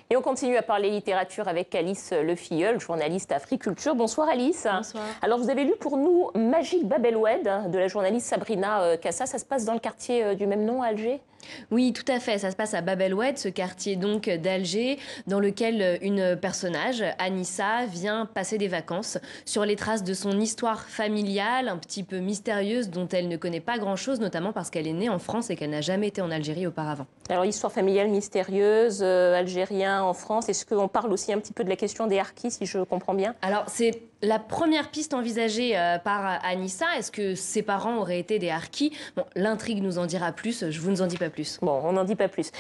Et on continue à parler littérature avec Alice Lefilleul, journaliste à Friculture. Bonsoir Alice. Bonsoir. Alors vous avez lu pour nous Magic Bab El Oued de la journaliste Sabrina Cassa. Ça se passe dans le quartier du même nom à Alger? Oui, tout à fait. Ça se passe à Bab El Oued, ce quartier donc d'Alger, dans lequel une personnage, Anissa, vient passer des vacances sur les traces de son histoire familiale, un petit peu mystérieuse, dont elle ne connaît pas grand-chose, notamment parce qu'elle est née en France et qu'elle n'a jamais été en Algérie auparavant. Alors histoire familiale mystérieuse, algérien en France. Est-ce qu'on parle aussi un petit peu de la question des harkis, si je comprends bien? Alors c'est la première piste envisagée par Anissa. Est-ce que ses parents auraient été des harkis? Bon, l'intrigue nous en dira plus, je vous en dis pas plus. Bon, on n'en dit pas plus.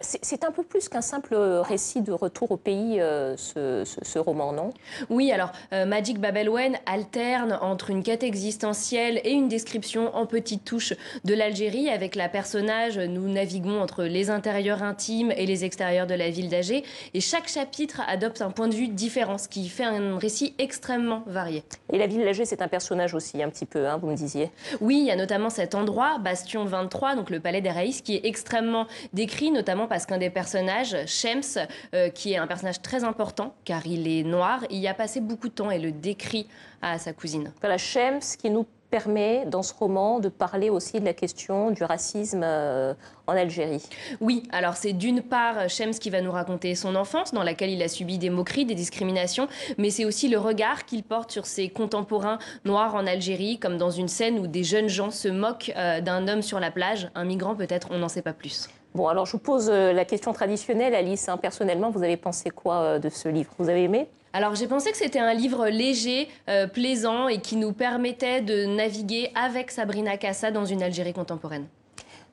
C'est un peu plus qu'un simple récit de retour au pays, ce roman, non? Oui, alors Magic Bab El Oued alterne entre une quête existentielle et une description en petites touches de l'Algérie. Avec la personnage, nous naviguons entre les intérieurs intimes et les extérieurs de la ville d'Alger. Et chaque chapitre adopte un point de vue différent, ce qui fait un récit extrêmement varié. Et la ville d'Alger, c'est un personnage aussi, un petit peu, hein, vous me disiez. Oui, il y a notamment cet endroit, Bastion 23, donc le palais des Raïs, qui est extrêmement décrit, notamment parce qu'un des personnages, Shems, qui est un personnage très important, car il est noir, il y a passé beaucoup de temps et le décrit à sa cousine. Voilà, Shems qui nous permet, dans ce roman, de parler aussi de la question du racisme en Algérie. Oui, alors c'est d'une part Shems qui va nous raconter son enfance, dans laquelle il a subi des moqueries, des discriminations, mais c'est aussi le regard qu'il porte sur ses contemporains noirs en Algérie, comme dans une scène où des jeunes gens se moquent d'un homme sur la plage, un migrant peut-être, on n'en sait pas plus. Bon, alors je vous pose la question traditionnelle, Alice. Hein, personnellement, vous avez pensé quoi de ce livre? Vous avez aimé? Alors j'ai pensé que c'était un livre léger, plaisant et qui nous permettait de naviguer avec Sabrina Cassa dans une Algérie contemporaine.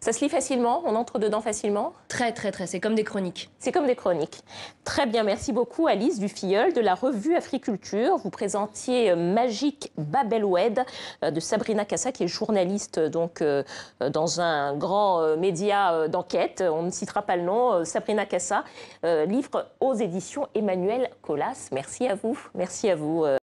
Ça se lit facilement? On entre dedans facilement? Très, c'est comme des chroniques. C'est comme des chroniques. Très bien, merci beaucoup Alice Lefilleul de la revue Africulture. Vous présentiez Magic Bab El Oued de Sabrina Cassa, qui est journaliste donc, dans un grand média d'enquête. On ne citera pas le nom. Sabrina Cassa, livre aux éditions Emmanuel Colas. Merci à vous. Merci à vous.